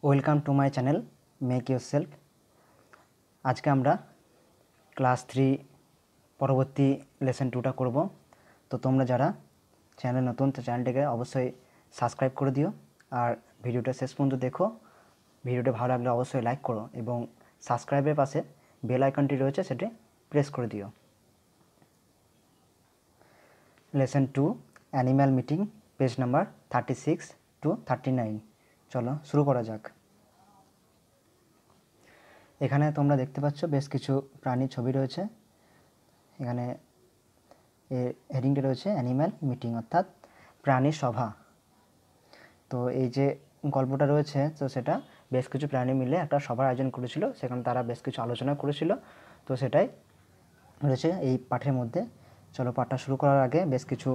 Welcome to my channel make your self. আজকে আমরা class 3 পরবর্তী লেসন 2টা করব। তো তোমরা যারা চ্যানেল নতুন, তো চ্যানেলটিকে অবশ্যই সাবস্ক্রাইব করে দিও আর ভিডিওটা শেষ পর্যন্ত দেখো। ভিডিওটা ভালো লাগলে অবশ্যই লাইক করো এবং সাবস্ক্রাইবের পাশে বেল আইকনটি রয়েছে, সেটি প্রেস করে দিও। Lesson 2 animal meeting, page number 36 to 39। চলো শুরু করা যাক। এখানে তোমরা দেখতে পাচ্ছ বেশ কিছু প্রাণীর ছবি রয়েছে। এখানে হেডিংটা রয়েছে অ্যানিম্যাল মিটিং, অর্থাৎ প্রাণী সভা। তো এই যে গল্পটা রয়েছে, তো সেটা বেশ কিছু প্রাণী মিলে একটা সভার আয়োজন করেছিল, সেখানে তারা বেশ কিছু আলোচনা করেছিল। তো সেটাই রয়েছে এই পাঠের মধ্যে। চলো পাঠটা শুরু করার আগে বেশ কিছু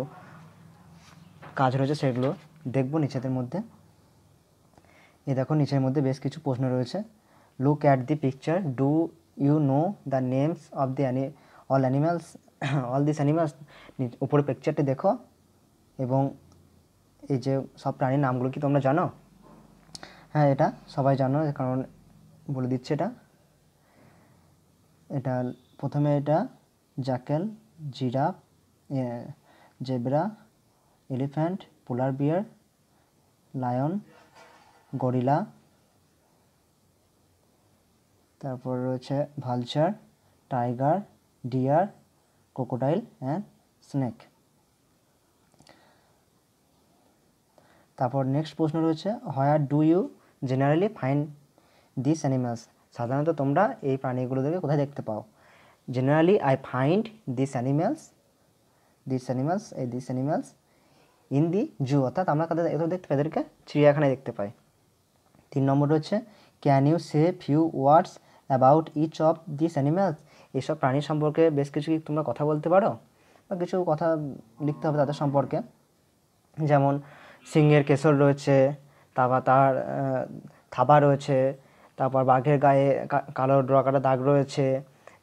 কাজ রয়েছে, সেগুলো দেখব নিচেদের মধ্যে। এই দেখো নিচের মধ্যে বেশ কিছু প্রশ্ন রয়েছে। Look at the picture, do you know the names of the all animals all this animals. উপরে পিকচারটি দেখো এবং এই যে সব প্রাণীর নামগুলো কি তোমরা জানো? হ্যাঁ, এটা সবাই জানো, কারণ বলে দিচ্ছে। এটা প্রথমে এটা jackal, giraffe, zebra, elephant, polar bear, lion, gorilla, তারপর রয়েছে vulture, tiger, deer, crocodile and snake. তারপর নেক্সট প্রশ্ন রয়েছে, where do you generally find this animals. সাধারণত তোমরা এই প্রাণীগুলোকে কোথায় দেখতে পাও? Generally I find this animals in the zoo, অর্থাৎ আমরা কোথায় দেখতে পাই? এদেরকে চিড়িয়াখানায় দেখতে পাই। 3 নম্বর রয়েছে, can you say few words about each of this animals. এইসব প্রাণী সম্পর্কে বেশ কিছু কি তোমরা কথা বলতে পারো, বা কিছু কথা লিখতে হবে তাদের সম্পর্কে। যেমন সিংহের কেশর রয়েছে, তারপর তার থাবা রয়েছে, তারপর বাঘের গায়ে কালো ডোরাকাটা দাগ রয়েছে,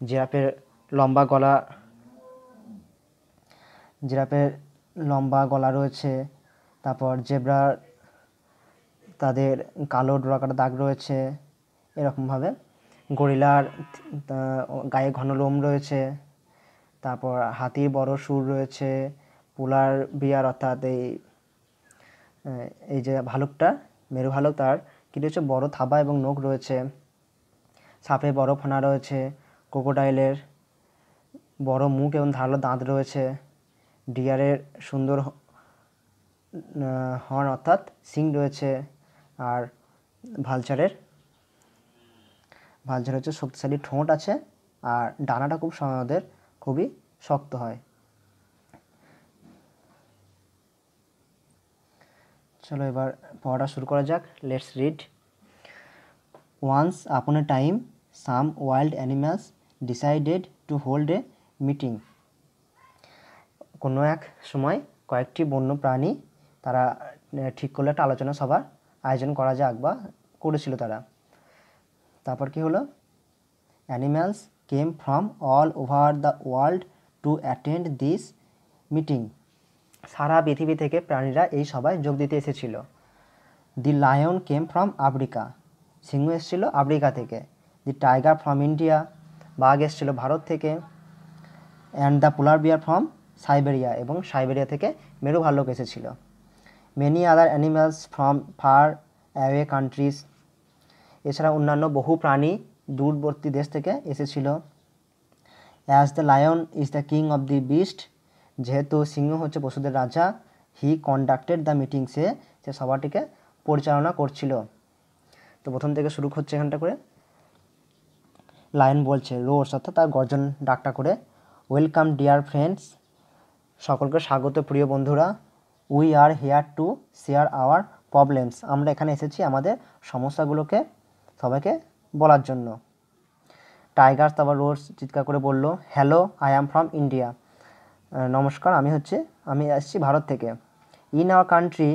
জিরাফের লম্বা গলা রয়েছে, তারপর জেব্রার তাদের কালো ডোরাকাটা দাগ রয়েছে। এরকমভাবে গরিলার গায়ে ঘন লোম রয়েছে, তারপর হাতির বড় সুর রয়েছে, পোলার বিয়ার অর্থাৎ এই যে ভালুকটা, মেরু ভালুক, তার কী রয়েছে? বড় থাবা এবং নখ রয়েছে। সাপের বড় ফনা রয়েছে, ক্রোকোডাইলের বড় মুখ এবং ধারালো দাঁত রয়েছে, ডিয়ারের সুন্দর হর্ন অর্থাৎ শিং রয়েছে, আর ভালচারের হচ্ছে শক্তিশালী ঠোঁট আছে, আর ডানাটা খুবই শক্ত হয়। চলো এবার পড়াটা শুরু করা যাক। Let's read. Once upon a time some wild animals decided to hold a meeting. কোনো এক সময় কয়েকটি বন্য প্রাণী তারা ঠিক করলে একটা আলোচনা সভার আয়োজন করা যাক, বা করেছিল তারা। তারপর কি হলো? Animals came from all over the world to attend this meeting. সারা পৃথিবী থেকে প্রাণীরা এই সভায় যোগ দিতে এসেছিল। The lion came from Africa. সিংহ এসেছিল আফ্রিকা থেকে। The tiger from India. বাঘ এসেছিল ভারত থেকে। And the polar bear from Siberia. এবং সাইবেরিয়া থেকে মেরু ভাল্লুক এসেছিল। Many other animals from far away countries. এছাড়া অন্যান্য বহু প্রাণী দূরবর্তী দেশ থেকে এসেছিল। As the lion is the king of the beast. যেহেতু সিংহ হচ্ছে পশুদের রাজা, হি কন্ডাক্টেড দ্য মিটিং। সে সভাটিকে পরিচালনা করছিল। তো প্রথম থেকে শুরু হচ্ছে এখানটা করে। লায়ন বলছে, রোর্স অর্থাৎ তার গর্জন ডাকটা করে, ওয়েলকাম ডিয়ার ফ্রেন্ডস। সকলকে স্বাগত প্রিয় বন্ধুরা। We are hair to share our problems. আমরা এখানে এসেছি আমাদের সমস্যাগুলোকে সবাইকে বলার জন্য। টাইগার তারপর রোর্স চিৎকার করে বলল, hello, I am from India. নমস্কার, আমি আসছি ভারত থেকে। In our country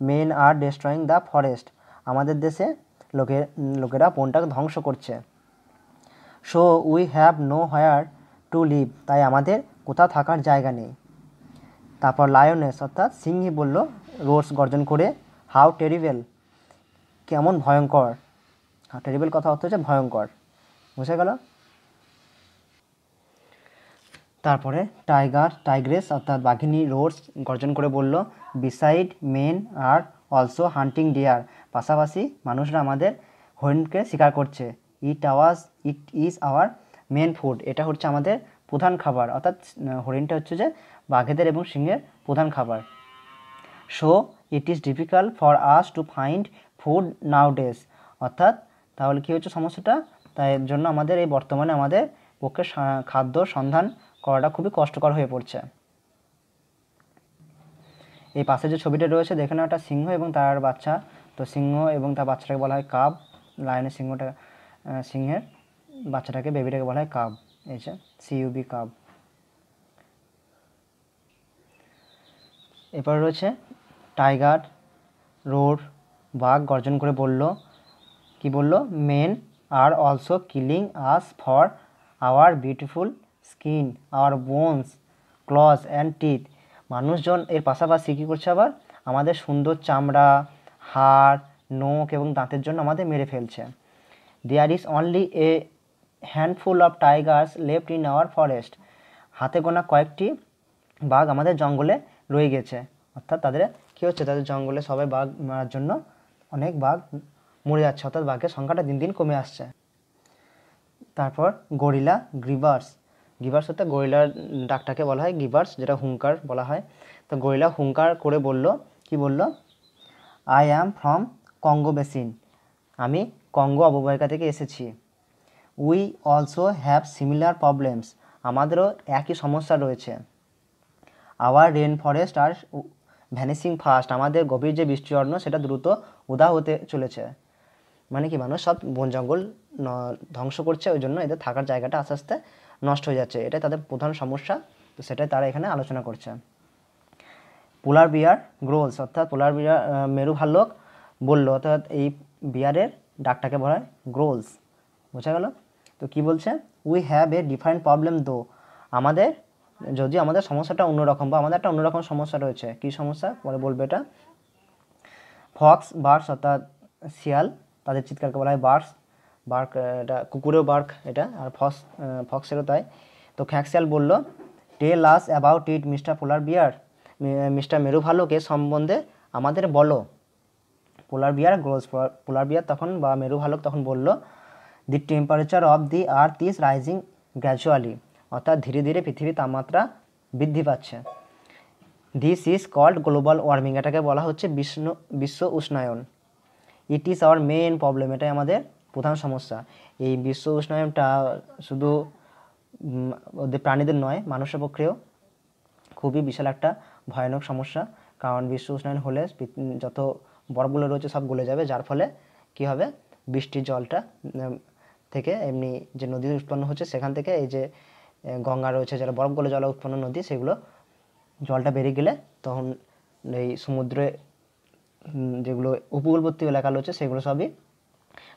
men are destroying the forest. আমাদের দেশে লোকেরা বনটাকে ধ্বংস করছে। So we have nowhere to live. তাই আমাদের কোথাও থাকার জায়গা নেই। তারপর লায়নেস অর্থাৎ সিংহী বলল রোর্স গর্জন করে, হাউ টেরিবেল। কেমন ভয়ঙ্কর। টেরিবল কথা অর্থ হচ্ছে ভয়ঙ্কর, বুঝে গেল। তারপরে টাইগ্রেস অর্থাৎ বাঘিনী রোডস গর্জন করে বলল, beside men are also hunting deer, পাশাপাশি মানুষরা আমাদের হরিণকে শিকার করছে। It is our main food, এটা হচ্ছে আমাদের প্রধান খাবার, অর্থাৎ হরিণটা হচ্ছে যে বাঘেদের এবং সিংহের প্রধান খাবার। So it is difficult for us to find food নাউডেজ, অর্থাৎ তাহলে কী হচ্ছে সমস্যাটা, তাই এর জন্য আমাদের এই বর্তমানে আমাদের পক্ষে খাদ্য সন্ধান করাটা খুবই কষ্টকর হয়ে পড়ছে। এই পাশে যে ছবিটা রয়েছে দেখে নাও, একটা সিংহ এবং তার বাচ্চা, তো সিংহ এবং তার বাচ্চাটাকে বলা হয় কাব, লায়নের সিংহের বাচ্চাটাকে বেবিটাকে বলা হয় কাব, এই যে CUB কাব। এরপর রয়েছে টাইগার রোর, বাঘ গর্জন করে বলল, কি বলল, men are also killing us for our beautiful skin, our bones, claws and teeth, মানুষজন এর পাশাপাশি কী করছে আবার আমাদের সুন্দর চামড়া, হাড়, নখ এবং দাঁতের জন্য আমাদের মেরে ফেলছে। There is only a handful of tigers left in our forest, হাতে গোনা কয়েকটি বাঘ আমাদের জঙ্গলে রয়ে গেছে, অর্থাৎ তাদের কী হচ্ছে, তাদের জঙ্গলে সবাই বাঘ মারার জন্য অনেক বাঘ মরে যাচ্ছে, অর্থাৎ বাঘের সংখ্যাটা দিন দিন কমে আসছে। তারপর গরিলা গ্রিভার্স অর্থাৎ গরিলার ডাকটাকে বলা হয় গিভার্স, যেটা হুঙ্কার বলা হয়। তো গরিলা হুঙ্কার করে বলল, কি বলল, I am from Congo basin, আমি কঙ্গো অববাহিকা থেকে এসেছি। We also have similar problems, আমাদেরও একই সমস্যা রয়েছে। আওয়ার রেন ফরেস্ট আর ভ্যানিসিং ফাস্ট, আমাদের গভীর যে বৃষ্টিঅরণ্য সেটা দ্রুত উদা হতে চলেছে। মানে কি, মানুষ সব বন জঙ্গল ধ্বংস করছে, ওই জন্য এদের থাকার জায়গাটা আস্তে আস্তে নষ্ট হয়ে যাচ্ছে, এটাই তাদের প্রধান সমস্যা, তো সেটাই তারা এখানে আলোচনা করছে। পোলার বিয়ার গ্রোলস, অর্থাৎ পোলার বিয়ার মেরু ভাল্লুক বলল, অর্থাৎ এই বিয়ারের ডাকটাকে বলা হয় গ্রোলস, বোঝা গেল। তো কি বলছে, we have a different problem দো, আমাদের যদিও আমাদের সমস্যাটা অন্যরকম, বা আমাদের একটা অন্যরকম সমস্যা রয়েছে, কী সমস্যা পরে বলবে এটা। ফক্স বার্কস, অর্থাৎ শিয়াল, তাদের চিৎকারকে বলা হয় বার্ক, এটা কুকুরেও বার্ক এটা, আর ফক্সেরও তাই। তো খ্যাঁকশিয়াল বলল, tell us about it mister polar bear, mister মেরু ভাল্লুকের সম্বন্ধে আমাদের বলো। পোলার বিয়ার গ্রোজ, পোলার বিয়ার তখন বা মেরু ভাল্লুক তখন বলল, the temperature of the earth is rising gradually, অর্থাৎ ধীরে ধীরে পৃথিবীর তাপমাত্রা বৃদ্ধি পাচ্ছে। This is called global warming, এটাকে বলা হচ্ছে বিশ্ব উষ্ণায়ন। It is our main problem, এটাই আমাদের প্রধান সমস্যা। এই বিশ্ব উষ্ণায়নটা শুধু ওদের প্রাণীদের নয়, মানুষের পক্ষেও খুবই বিশাল একটা ভয়ানক সমস্যা, কারণ বিশ্ব উষ্ণায়ন হলে যত বরফগুলো রয়েছে সব গলে যাবে, যার ফলে কী হবে, বৃষ্টির জলটা থেকে এমনি যে নদী উৎপন্ন হচ্ছে সেখান থেকে এই যে গঙ্গা রয়েছে, যারা বরফ গলে জল উৎপন্ন নদী, সেগুলো জলটা বেড়ে গেলে তখন এই সমুদ্রে যেগুলো উপকূলবর্তী এলাকা রয়েছে সেগুলো সবই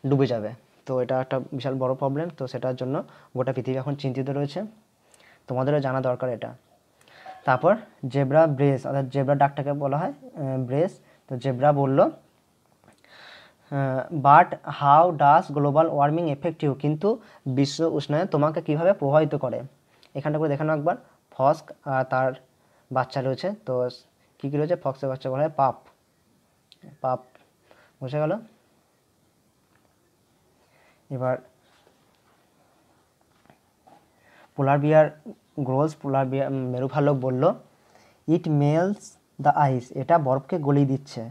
ডুবে যাবে। তো এটা একটা বিশাল বড় প্রবলেম, তো সেটার জন্য গোটা পৃথিবী এখন চিন্তিত রয়েছে, তোমাদেরও জানা দরকার এটা। তারপর জেব্রা ব্রেস, অর্থাৎ জেব্রা ডাকটাকে বলা হয় ব্রেস। তো জেব্রা বলল, but how does global warming affect you, কিন্তু বিশ্ব উষ্ণায়ন তোমাকে কীভাবে প্রভাবিত করে। এখানটা করে দেখানো একবার, ফক্স আর তার বাচ্চা রয়েছে, তো কী কী রয়েছে, ফক্সের বাচ্চা বলা হয় পাপ, বুঝে গেল। এবার পোলার বিয়ার গ্রোলস, পোলার বিয়ার মেরু ভাল্লুক বলল, ইট মেলস দ্য আইস, এটা বরফকে গলিয়ে দিচ্ছে।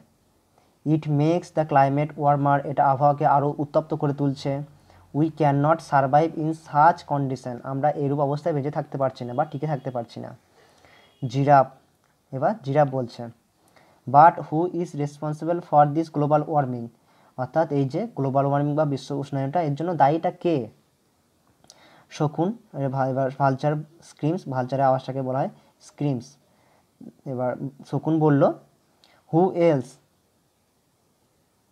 It makes the climate warmer, এটা আবহাওয়াকে আরও উত্তপ্ত করে তুলছে। We cannot survive in such condition, আমরা এরূপ অবস্থায় বেঁচে থাকতে পারছি না বা টিকে থাকতে পারছি না। জিরাফ, এবার জিরাফ বলছে, but who is responsible for this global warming, অর্থাৎ এই যে গ্লোবাল ওয়ার্মিং বা বিশ্ব উষ্ণায়নটা, এর জন্য দায়ীটা কে। শকুন, এবার ভালচার স্ক্রিমস, ভালচারের আওয়াজটাকে বলা হয় স্ক্রিমস। এবার শকুন বলল, হু এলস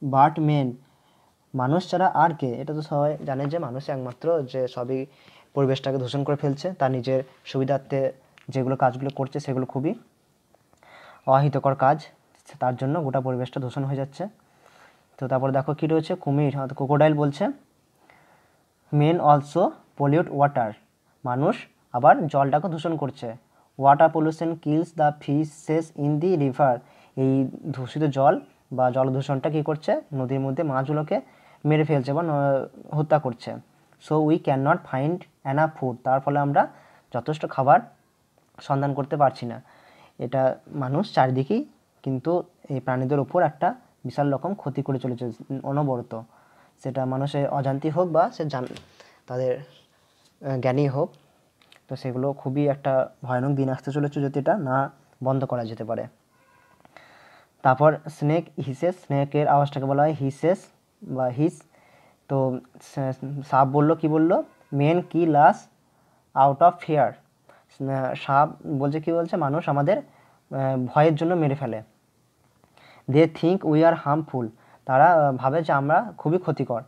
বাট মেন, মানুষ ছাড়া আর কে, এটা তো সবাই জানে যে মানুষ একমাত্র যে সবই পরিবেশটাকে দূষণ করে ফেলছে, তার নিজের সুবিধার্থে যেগুলো কাজগুলো করছে সেগুলো খুবই অহিতকর কাজ, তার জন্য গোটা পরিবেশটা দূষণ হয়ে যাচ্ছে। তো তারপর দেখো কী রয়েছে, কুমির ক্রোকোডাইল বলছে মেন অলসো পলিউট ওয়াটার, মানুষ আবার জলটাকে দূষণ করছে। Water pollution kills the fishes in the river, এই দূষিত জল বা জল দূষণটা কী করছে, নদীর মধ্যে মাছগুলোকে মেরে ফেলছে বা হত্যা করছে। So we can not find enough food, তার ফলে আমরা যথেষ্ট খাবার সন্ধান করতে পারছি না। এটা মানুষ চারিদিকেই কিন্তু এই প্রাণীদের উপর একটা বিশাল রকম ক্ষতি করে চলেছে অনবরত, সেটা মানুষের অজান্তি হোক বা সে তাদের জ্ঞানী হোক। তো সেগুলো খুবই একটা ভয়ানক দিন আসতে চলেছে যদি এটা না বন্ধ করা যেতে পারে। তারপর স্নেক হিসেস, স্নেকের আওয়াজটাকে বলা হয় হিসেস বা হিস। তো সাপ বললো, কি বললো, মেন কি লাস আউট অফ ফিয়ার, সাপ বলছে কি বলছে, মানুষ আমাদের ভয়ের জন্য মেরে ফেলে। They think we are harmful, তারা ভাবে যে আমরা খুবই ক্ষতিকর।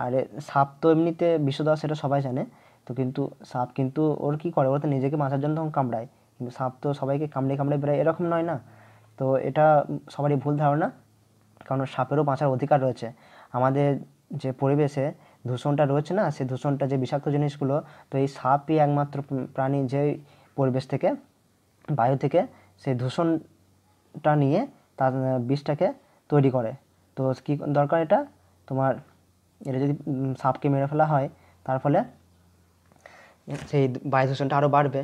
আর সাপ তো এমনিতে বিষধর, সেটা সবাই জানে। তো কিন্তু সাপ কিন্তু ওর কী করে, ওর তো নিজেকে বাঁচার জন্য তখন কামড়ায়, কিন্তু সাপ তো সবাইকে কামড়ে কামড়ে বেড়ায় এরকম নয় না। তো এটা সবারই ভুল ধারণা, কারণ সাপেরও বাঁচার অধিকার রয়েছে। আমাদের যে পরিবেশে দূষণটা রয়েছে না, সেই দূষণটা যে বিষাক্ত জিনিসগুলো, তো এই সাপই একমাত্র প্রাণী যে পরিবেশ থেকে, বায়ু থেকে সেই দূষণটা নিয়ে তার বিষটাকে তৈরি করে। তো কী দরকার, এটা তোমার, এটা যদি সাপকে মেরে ফেলা হয়, তার ফলে সেই বায়ু দূষণটা আরও বাড়বে।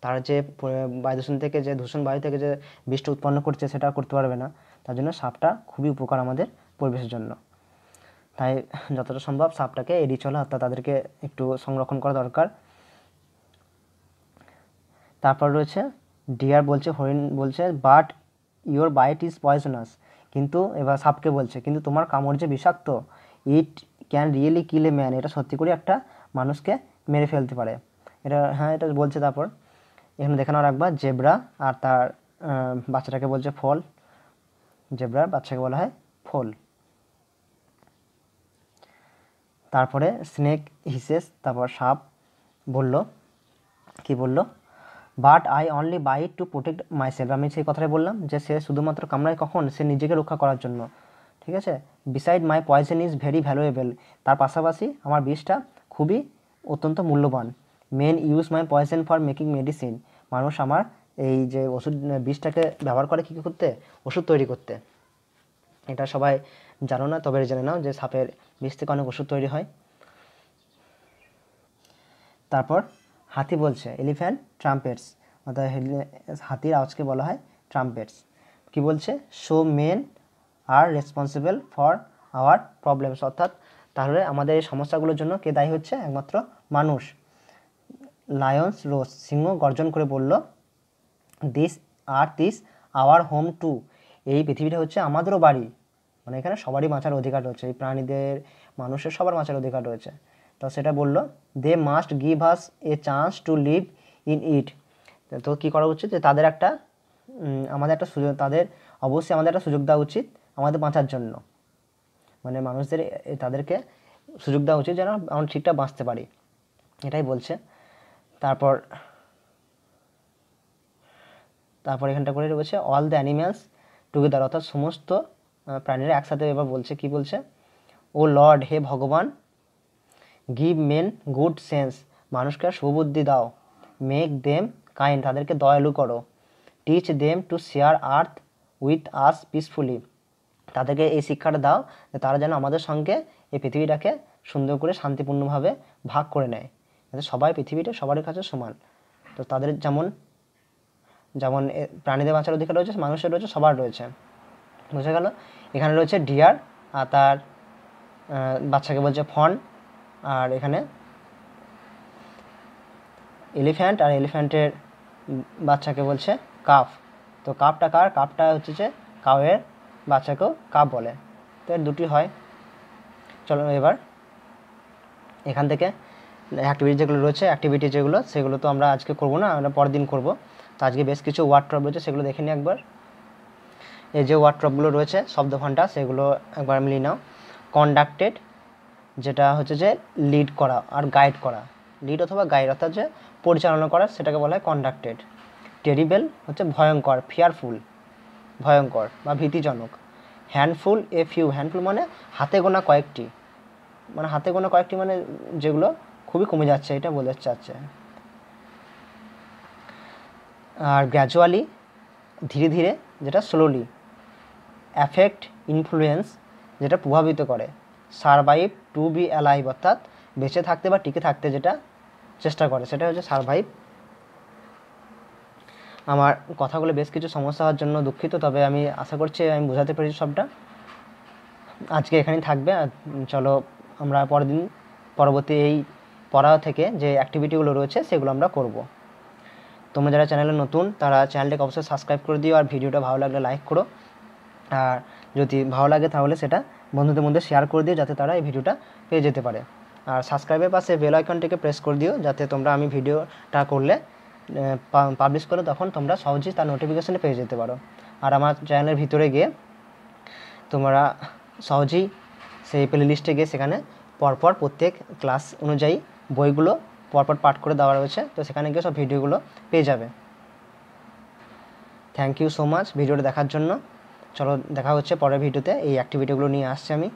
তার যে বায়ু দূষণ থেকে যে দূষণ বায়ু থেকে যে বিষটা উৎপন্ন করছে সেটা করতে পারবে না। তার জন্য সাপটা খুবই উপকার আমাদের পরিবেশের জন্য। তাই যতটা সম্ভব সাপটাকে এড়িয়ে চলা, অর্থাৎ তাদেরকে একটু সংরক্ষণ করা দরকার। তারপর রয়েছে ডিয়ার বলছে, হরিণ বলছে but your bite is poisonous, কিন্তু এবার সাপকে বলছে কিন্তু তোমার কামড় যে বিষাক্ত, it can really kill a man, এটা সত্যি করে একটা মানুষকে মেরে ফেলতে পারে। এটা হ্যাঁ, এটা বলছে। তারপর এখানে দেখানো রাখবা জেব্রা আর তার বাচ্চাটাকে বলছে ফল, জেব্রার বাচ্চাকে বলা হয় ফল। তারপরে স্নেক হিসেস, তারপর সাপ বলল, কি বলল, but I only bite to protect myself, আমি সেই কথাটাই বললাম যে সে শুধুমাত্র কামড়ায় কখন, সে নিজেকে রক্ষা করার জন্য, ঠিক আছে। Beside my poison is very valuable, তার পাশাপাশি আমার বিষটা খুবই অত্যন্ত মূল্যবান। Men use my poison for making medicine, মানুষ আমার এই যে ওষুধ বিষটাকে ব্যবহার করে কী করতে, ওষুধ তৈরি করতে। এটা সবাই জানো না, তবে জেনে নাও যে সাপের বিষ থেকে অনেক ওষুধ তৈরি হয়। তারপর হাতি বলছে এলিফ্যান্ট ট্রাম্পেটস, অর্থাৎ হাতির আওয়াজকে বলা হয় ট্রাম্পেটস। কি বলছে, so men are responsible for our problems, অর্থাৎ তাহলে আমাদের এই সমস্যাগুলোর জন্য কে দায়ী হচ্ছে, একমাত্র মানুষ। লায়ন্স রোজ, সিংহ গর্জন করে বলল, this earth is our home too, এই পৃথিবীটা হচ্ছে আমাদেরও বাড়ি, মানে এখানে সবারই বাঁচার অধিকার রয়েছে, এই প্রাণীদের, মানুষের সবার বাঁচার অধিকার রয়েছে। তো সেটা বলল, they must give us a chance to live in it, তো কী করা উচিত, যে তাদের একটা আমাদের একটা সুযোগ, তাদের অবশ্যই আমাদের একটা সুযোগ দেওয়া উচিত আমাদের বাঁচার জন্য, মানে মানুষদের তাদেরকে সুযোগ দেওয়া উচিত যেন আমরা ঠিকঠাক বাঁচতে পারি, এটাই বলছে। তারপর এখানটা করে রয়েছে অল দ্য অ্যানিম্যালস টুগেদার, অর্থাৎ সমস্ত প্রাণীরা একসাথে এবার বলছে, কি বলছে, ও লর্ড, হে ভগবান, গিভ মেন গুড সেন্স, মানুষকে সুবুদ্ধি দাও, মেক দেম কাইন্ড, তাদেরকে দয়ালু করো, teach them to share earth with us peacefully, তাদেরকে এই শিক্ষাটা দাও যে তারা যেন আমাদের সঙ্গে এই পৃথিবীটাকে সুন্দর করে শান্তিপূর্ণভাবে ভাগ করে নেয়, যাতে সবাই পৃথিবীটা সবার কাছে সমান। তো তাদের যেমন যেমন প্রাণীদের বাঁচার অধিকার রয়েছে, মানুষের রয়েছে, সবার রয়েছে, বুঝে গেল। এখানে রয়েছে ডিয়ার আর তার বাচ্চাকে বলছে ফন, আর এখানে এলিফ্যান্ট আর এলিফ্যান্টের বাচ্চাকে বলছে কাফ। তো কাফটা কার, কাফটা হচ্ছে যে কাউয়ের বাচ্চাকেও কাফ বলে, তো এর দুটি হয়। চলো এবার এখান থেকে অ্যাক্টিভিটি যেগুলো রয়েছে, যেগুলো সেগুলো তো আমরা আজকে করবো না, আমরা পরের দিন করবো। তো আজকে বেশ কিছু ওয়ার্ড ট্রপ রয়েছে, সেগুলো দেখে নিই একবার। এই যে ওয়ার্ড ট্রপগুলো রয়েছে, শব্দভাণ্ডার, সেগুলো একবার মিলিয়ে নাও। কন্ডাক্টেড, যেটা হচ্ছে যে লিড করা আর গাইড করা, লিড অথবা গাইড অর্থাৎ যে পরিচালনা করা, সেটাকে বলা হয় কন্ডাক্টেড। টেরিবেল হচ্ছে ভয়ঙ্কর, ফিয়ারফুল ভয়ঙ্কর বা ভীতিজনক। হ্যান্ডফুল এ ফিউ, হ্যান্ডফুল মানে হাতে গোনা কয়েকটি, মানে হাতে গোনা কয়েকটি মানে যেগুলো খুবই কমে যাচ্ছে, এটা বলতে চাচ্ছে। আর গ্র্যাজুয়ালি ধীরে ধীরে, যেটা স্লোলি। অ্যাফেক্ট ইনফ্লুয়েন্স, যেটা প্রভাবিত করে। সারভাইভ টু বি অ্যালাইভ, অর্থাৎ বেঁচে থাকতে বা টিকে থাকতে যেটা চেষ্টা করে সেটা হচ্ছে সারভাইভ। আমার কথাগুলো বেশ কিছু সমস্যা হওয়ার জন্য দুঃখিত, তবে আমি আশা করছি আমি বোঝাতে পেরেছি সবটা। আজকে এখানেই থাকবে। চলো আমরা পরবর্তী এই পড়া থেকে যে অ্যাক্টিভিটিগুলো রয়েছে সেগুলো আমরা করব। তোমরা যারা চ্যানেলে নতুন তারা চ্যানেলটাকে অবশ্যই সাবস্ক্রাইব করে দিও, আর ভিডিওটা ভালো লাগলে লাইক করো, আর যদি ভালো লাগে তাহলে সেটা বন্ধুদের মধ্যে শেয়ার করে দিও যাতে তারা এই ভিডিওটা পেয়ে যেতে পারে। আর সাবস্ক্রাইবের পাশে বেল আইকনটিকে প্রেস করে দিও যাতে তোমরা আমি ভিডিওটা করলে পাবলিশ করলে তখন তোমরা সহজেই তার নোটিফিকেশানে পেয়ে যেতে পারো। আর আমার চ্যানেলের ভিতরে গিয়ে তোমরা সহজেই সেই প্লে লিস্টে গিয়ে সেখানে পরপর প্রত্যেক ক্লাস অনুযায়ী বইগুলো পরপর পাঠ করে দেওয়া রয়েছে, তো সেখানে গিয়ে সব ভিডিওগুলো পেয়ে যাবে। থ্যাংক ইউ সো মাচ ভিডিওটা দেখার জন্য। চলো দেখা হচ্ছে পরের ভিডিওতে, এই অ্যাক্টিভিটিগুলো নিয়ে আসছি আমি।